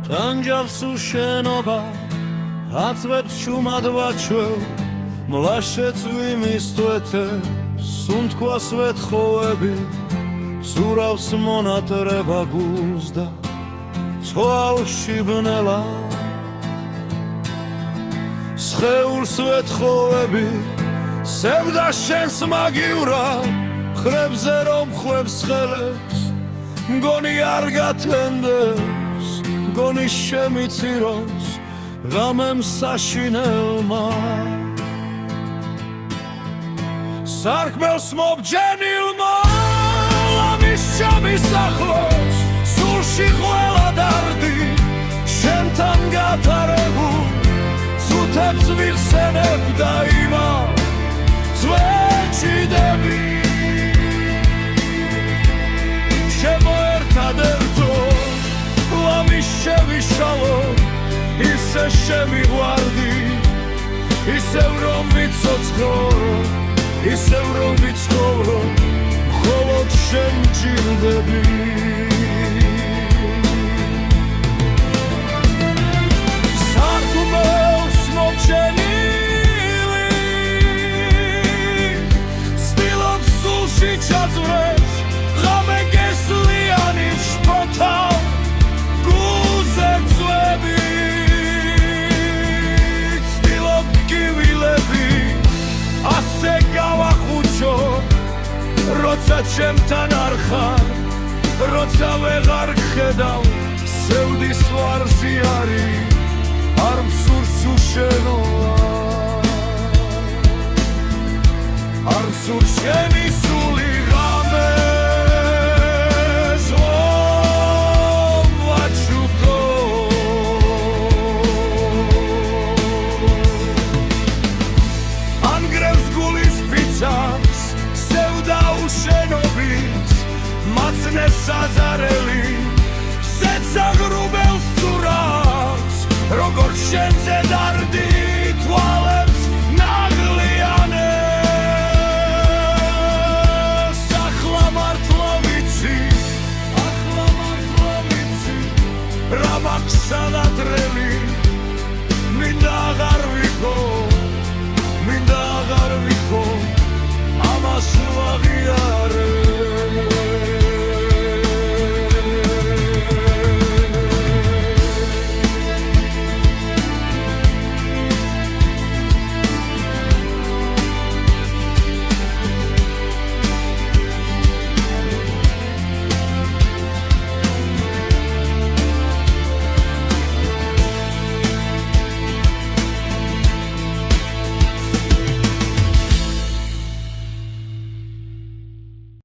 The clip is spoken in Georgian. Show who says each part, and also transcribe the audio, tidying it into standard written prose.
Speaker 1: ტანჯავს უშენობა აწვეთ ჩუმად ვაჩვევ მლაშეც ვიმისთვეთე სუნთქვას ვეთხოვები ზურავს მონატრება გულს და ცვალში ბნელა სხეულს ვეთხოვები სევდა შენს მაგივრა ხრებზე რომ ხვევს ხელებს მგონი არ გათენდეს მგონი შემიციროს ღამემ საშინელმა სარკმელს მობჯენილმა ლამის ჩამისახლოს სულში ყველა დარდი შენთან გათარებულ ცუთებს ვიხსენებ და იმავ წვეჭიდები შემოერთადერთო ლამის შევიშალო ისე შემიღვარდი ისევ რომ ვიცოცხლო ისევ რომ ვიცხოვრო მხოლოდ შენ ჭირდები სარკმელს მობჯენილი ცდილობს სულში ჩაწვრეს ღამე გესლიანი შფოთავ გულზე ძვები ცდილობ კივილები ასე გავახუჩო როცა ჩემთან არ ხარ როცა ვეღარ გხედავ სევდის ვარსი არის არ მსურს უშენოა არ მსურს შენი სული ღამე ზღვამ ვაჩუქო ანგრევს გულის ფიცას სევდა უშენობის მაცნეს საზარელი სეცაღრუბელს ცურავს როგორ შენზე დარ